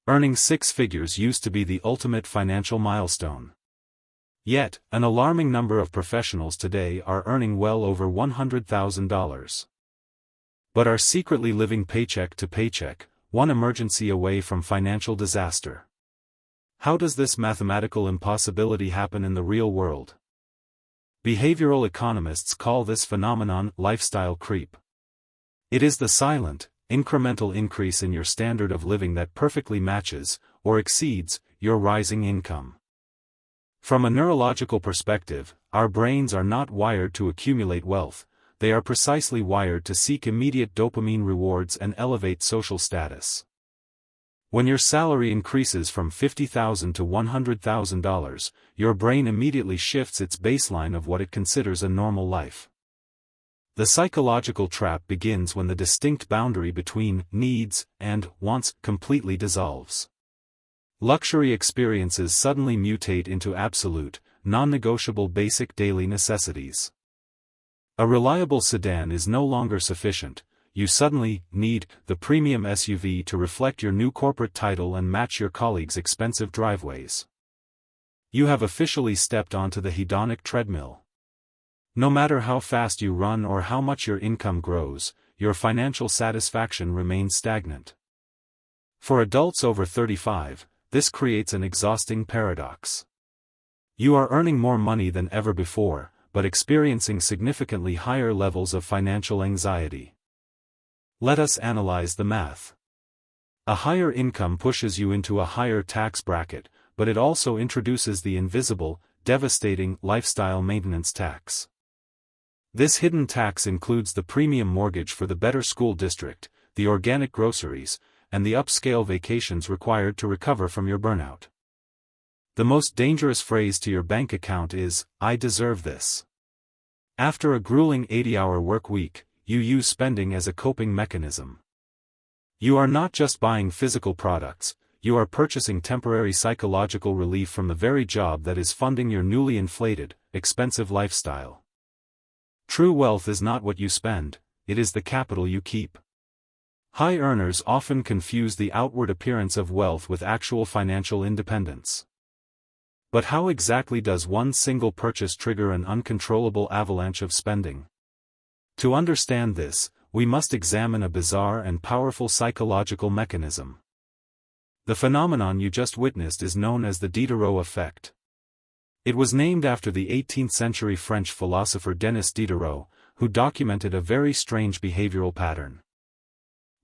Earning six figures used to be the ultimate financial milestone. Yet, an alarming number of professionals today are earning well over $100,000. But are secretly living paycheck to paycheck, one emergency away from financial disaster. How does this mathematical impossibility happen in the real world? Behavioral economists call this phenomenon lifestyle creep. It is the silent, incremental increase in your standard of living that perfectly matches, or exceeds, your rising income. From a neurological perspective, our brains are not wired to accumulate wealth, they are precisely wired to seek immediate dopamine rewards and elevate social status. When your salary increases from $50,000 to $100,000, your brain immediately shifts its baseline of what it considers a normal life. The psychological trap begins when the distinct boundary between needs and wants completely dissolves. Luxury experiences suddenly mutate into absolute, non-negotiable basic daily necessities. A reliable sedan is no longer sufficient, you suddenly need the premium SUV to reflect your new corporate title and match your colleagues' expensive driveways. You have officially stepped onto the hedonic treadmill. No matter how fast you run or how much your income grows, your financial satisfaction remains stagnant. For adults over 35, this creates an exhausting paradox. You are earning more money than ever before, but experiencing significantly higher levels of financial anxiety. Let us analyze the math. A higher income pushes you into a higher tax bracket, but it also introduces the invisible, devastating lifestyle maintenance tax. This hidden tax includes the premium mortgage for the better school district, the organic groceries, and the upscale vacations required to recover from your burnout. The most dangerous phrase to your bank account is, "I deserve this." After a grueling 80-hour work week, you use spending as a coping mechanism. You are not just buying physical products, you are purchasing temporary psychological relief from the very job that is funding your newly inflated, expensive lifestyle. True wealth is not what you spend, it is the capital you keep. High earners often confuse the outward appearance of wealth with actual financial independence. But how exactly does one single purchase trigger an uncontrollable avalanche of spending? To understand this, we must examine a bizarre and powerful psychological mechanism. The phenomenon you just witnessed is known as the Diderot Effect. It was named after the 18th-century French philosopher Denis Diderot, who documented a very strange behavioral pattern.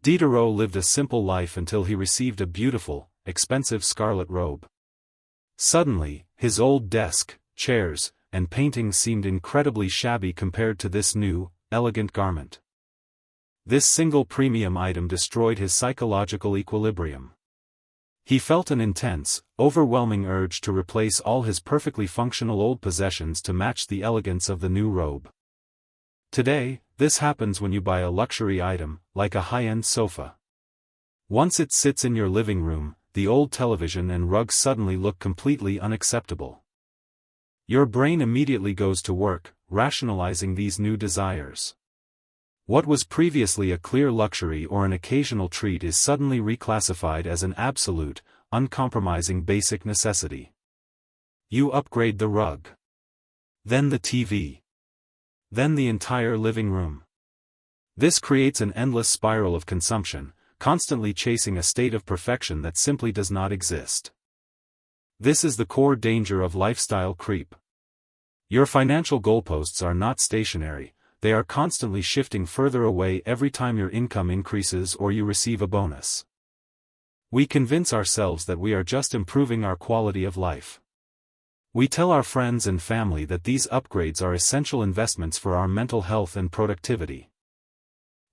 Diderot lived a simple life until he received a beautiful, expensive scarlet robe. Suddenly, his old desk, chairs, and paintings seemed incredibly shabby compared to this new, elegant garment. This single premium item destroyed his psychological equilibrium. He felt an intense, overwhelming urge to replace all his perfectly functional old possessions to match the elegance of the new robe. Today, this happens when you buy a luxury item, like a high-end sofa. Once it sits in your living room, the old television and rugs suddenly look completely unacceptable. Your brain immediately goes to work, rationalizing these new desires. What was previously a clear luxury or an occasional treat is suddenly reclassified as an absolute, uncompromising basic necessity. You upgrade the rug. Then the TV. Then the entire living room. This creates an endless spiral of consumption, constantly chasing a state of perfection that simply does not exist. This is the core danger of lifestyle creep. Your financial goalposts are not stationary, they are constantly shifting further away every time your income increases or you receive a bonus. We convince ourselves that we are just improving our quality of life. We tell our friends and family that these upgrades are essential investments for our mental health and productivity.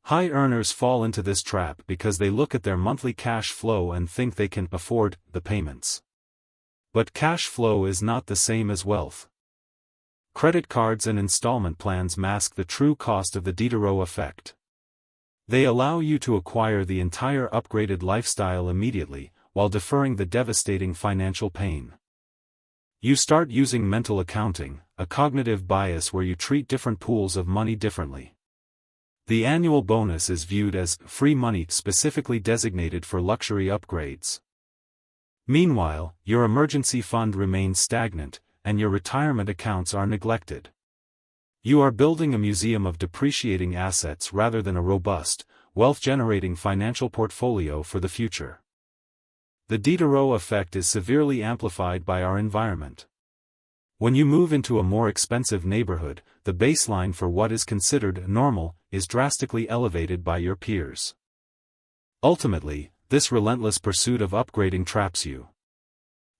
High earners fall into this trap because they look at their monthly cash flow and think they can afford the payments. But cash flow is not the same as wealth. Credit cards and installment plans mask the true cost of the Diderot effect. They allow you to acquire the entire upgraded lifestyle immediately, while deferring the devastating financial pain. You start using mental accounting, a cognitive bias where you treat different pools of money differently. The annual bonus is viewed as free money specifically designated for luxury upgrades. Meanwhile, your emergency fund remains stagnant, and your retirement accounts are neglected. You are building a museum of depreciating assets rather than a robust, wealth-generating financial portfolio for the future. The Diderot effect is severely amplified by our environment. When you move into a more expensive neighborhood, the baseline for what is considered normal is drastically elevated by your peers. Ultimately, this relentless pursuit of upgrading traps you.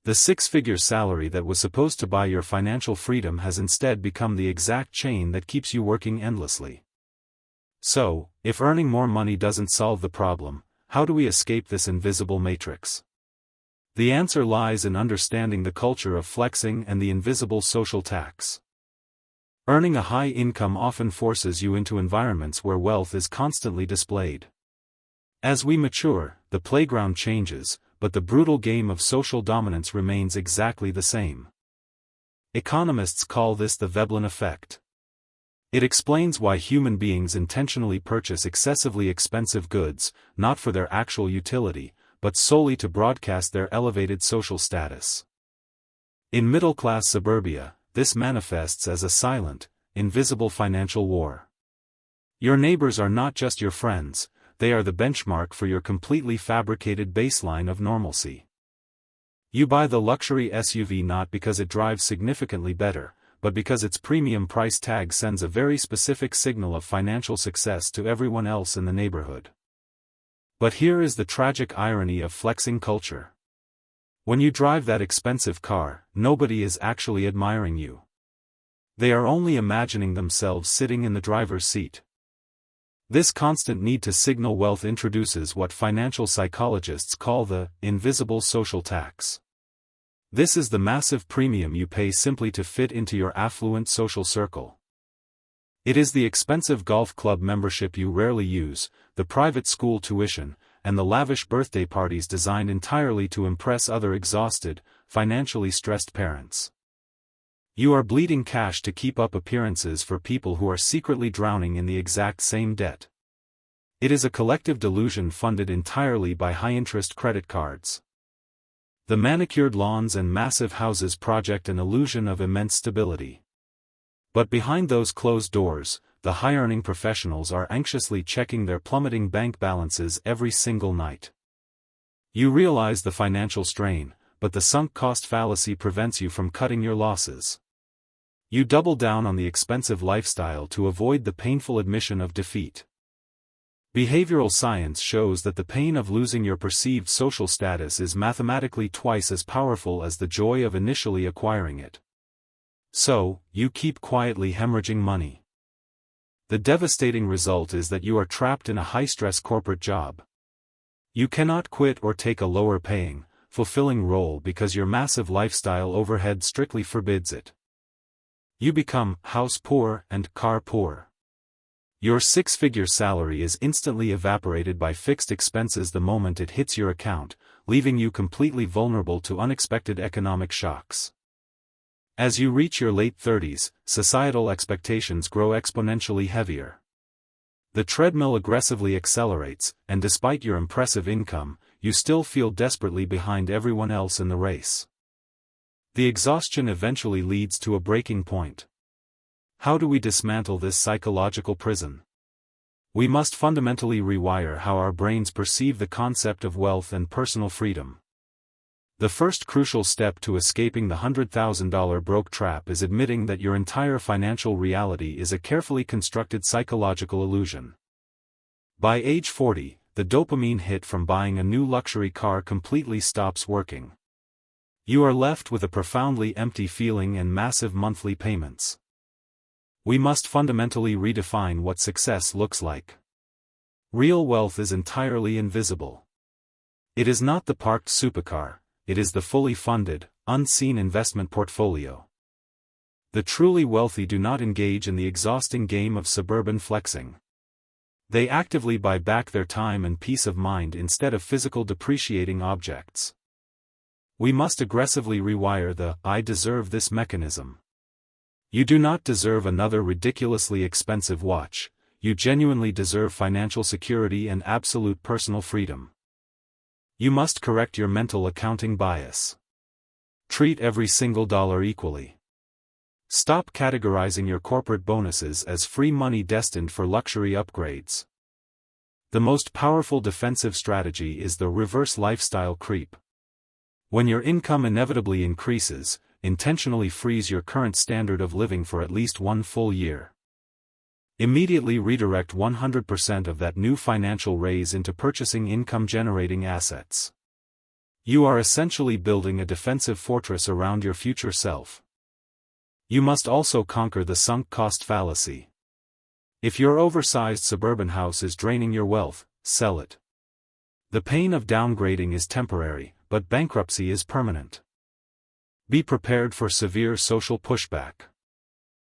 The six-figure salary that was supposed to buy your financial freedom has instead become the exact chain that keeps you working endlessly. So, if earning more money doesn't solve the problem, how do we escape this invisible matrix? The answer lies in understanding the culture of flexing and the invisible social tax. Earning a high income often forces you into environments where wealth is constantly displayed. As we mature, the playground changes, but the brutal game of social dominance remains exactly the same. Economists call this the Veblen effect. It explains why human beings intentionally purchase excessively expensive goods, not for their actual utility, but solely to broadcast their elevated social status. In middle-class suburbia, this manifests as a silent, invisible financial war. Your neighbors are not just your friends, they are the benchmark for your completely fabricated baseline of normalcy. You buy the luxury SUV not because it drives significantly better, but because its premium price tag sends a very specific signal of financial success to everyone else in the neighborhood. But here is the tragic irony of flexing culture. When you drive that expensive car, nobody is actually admiring you. They are only imagining themselves sitting in the driver's seat. This constant need to signal wealth introduces what financial psychologists call the invisible social tax. This is the massive premium you pay simply to fit into your affluent social circle. It is the expensive golf club membership you rarely use, the private school tuition, and the lavish birthday parties designed entirely to impress other exhausted, financially stressed parents. You are bleeding cash to keep up appearances for people who are secretly drowning in the exact same debt. It is a collective delusion funded entirely by high-interest credit cards. The manicured lawns and massive houses project an illusion of immense stability. But behind those closed doors, the high-earning professionals are anxiously checking their plummeting bank balances every single night. You realize the financial strain, but the sunk cost fallacy prevents you from cutting your losses. You double down on the expensive lifestyle to avoid the painful admission of defeat. Behavioral science shows that the pain of losing your perceived social status is mathematically twice as powerful as the joy of initially acquiring it. So, you keep quietly hemorrhaging money. The devastating result is that you are trapped in a high-stress corporate job. You cannot quit or take a lower-paying, fulfilling role because your massive lifestyle overhead strictly forbids it. You become house poor and car poor. Your six-figure salary is instantly evaporated by fixed expenses the moment it hits your account, leaving you completely vulnerable to unexpected economic shocks. As you reach your late 30s, societal expectations grow exponentially heavier. The treadmill aggressively accelerates, and despite your impressive income, you still feel desperately behind everyone else in the race. The exhaustion eventually leads to a breaking point. How do we dismantle this psychological prison? We must fundamentally rewire how our brains perceive the concept of wealth and personal freedom. The first crucial step to escaping the $100,000 broke trap is admitting that your entire financial reality is a carefully constructed psychological illusion. By age 40, the dopamine hit from buying a new luxury car completely stops working. You are left with a profoundly empty feeling and massive monthly payments. We must fundamentally redefine what success looks like. Real wealth is entirely invisible. It is not the parked supercar. It is the fully funded, unseen investment portfolio. The truly wealthy do not engage in the exhausting game of suburban flexing. They actively buy back their time and peace of mind instead of physical depreciating objects. We must aggressively rewire the "I deserve this" mechanism. You do not deserve another ridiculously expensive watch, you genuinely deserve financial security and absolute personal freedom. You must correct your mental accounting bias. Treat every single dollar equally. Stop categorizing your corporate bonuses as free money destined for luxury upgrades. The most powerful defensive strategy is the reverse lifestyle creep. When your income inevitably increases, intentionally freeze your current standard of living for at least one full year. Immediately redirect 100% of that new financial raise into purchasing income-generating assets. You are essentially building a defensive fortress around your future self. You must also conquer the sunk cost fallacy. If your oversized suburban house is draining your wealth, sell it. The pain of downgrading is temporary, but bankruptcy is permanent. Be prepared for severe social pushback.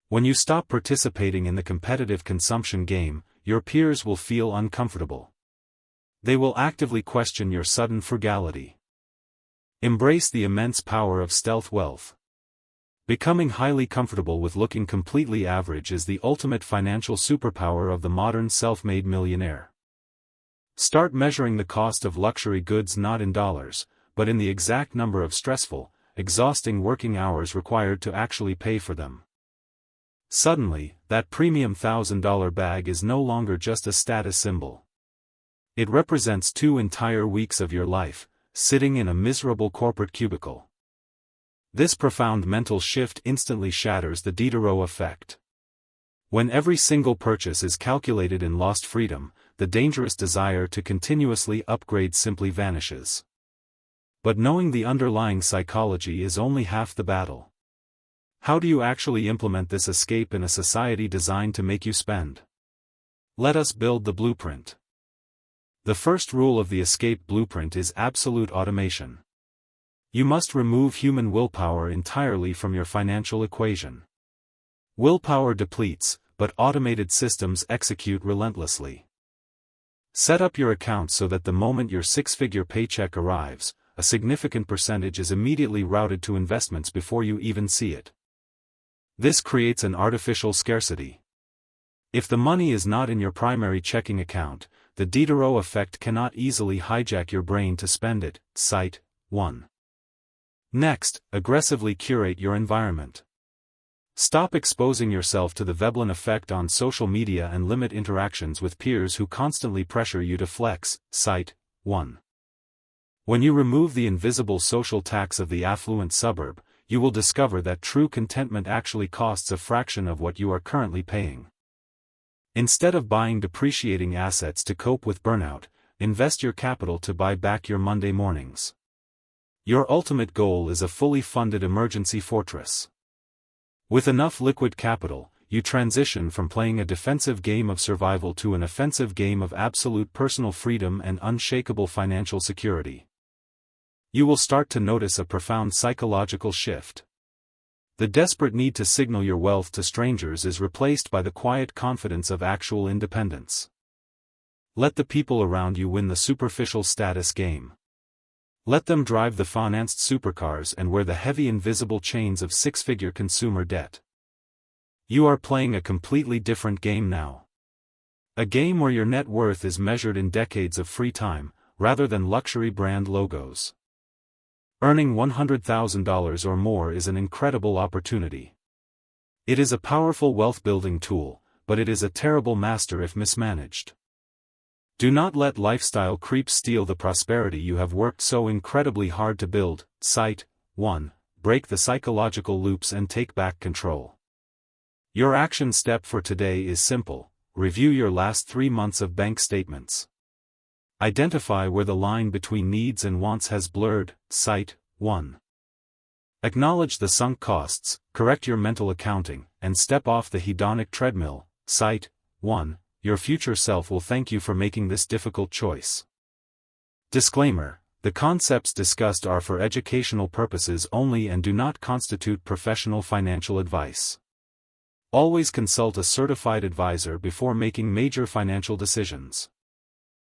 When you stop participating in the competitive consumption game, your peers will feel uncomfortable. They will actively question your sudden frugality. Embrace the immense power of stealth wealth. Becoming highly comfortable with looking completely average is the ultimate financial superpower of the modern self-made millionaire. Start measuring the cost of luxury goods not in dollars, but in the exact number of stressful, exhausting working hours required to actually pay for them. Suddenly, that premium $1,000 bag is no longer just a status symbol. It represents 2 entire weeks of your life, sitting in a miserable corporate cubicle. This profound mental shift instantly shatters the Diderot Effect. When every single purchase is calculated in lost freedom, the dangerous desire to continuously upgrade simply vanishes. But knowing the underlying psychology is only half the battle. How do you actually implement this escape in a society designed to make you spend? Let us build the blueprint. The first rule of the escape blueprint is absolute automation. You must remove human willpower entirely from your financial equation. Willpower depletes, but automated systems execute relentlessly. Set up your account so that the moment your 6-figure paycheck arrives, a significant percentage is immediately routed to investments before you even see it. This creates an artificial scarcity. If the money is not in your primary checking account, the Diderot effect cannot easily hijack your brain to spend it. Site 1. Next, aggressively curate your environment. Stop exposing yourself to the Veblen effect on social media and limit interactions with peers who constantly pressure you to flex. Site 1. When you remove the invisible social tax of the affluent suburb, you will discover that true contentment actually costs a fraction of what you are currently paying. Instead of buying depreciating assets to cope with burnout, invest your capital to buy back your Monday mornings. Your ultimate goal is a fully funded emergency fortress. With enough liquid capital, you transition from playing a defensive game of survival to an offensive game of absolute personal freedom and unshakable financial security. You will start to notice a profound psychological shift. The desperate need to signal your wealth to strangers is replaced by the quiet confidence of actual independence. Let the people around you win the superficial status game. Let them drive the financed supercars and wear the heavy invisible chains of 6-figure consumer debt. You are playing a completely different game now. A game where your net worth is measured in decades of free time, rather than luxury brand logos. Earning $100,000 or more is an incredible opportunity. It is a powerful wealth-building tool, but it is a terrible master if mismanaged. Do not let lifestyle creep steal the prosperity you have worked so incredibly hard to build. Site 1. Break the psychological loops and take back control. Your action step for today is simple: review your last 3 months of bank statements. Identify where the line between needs and wants has blurred. Site 1. Acknowledge the sunk costs, correct your mental accounting, and step off the hedonic treadmill. Site 1. Your future self will thank you for making this difficult choice. Disclaimer: the concepts discussed are for educational purposes only and do not constitute professional financial advice. Always consult a certified advisor before making major financial decisions.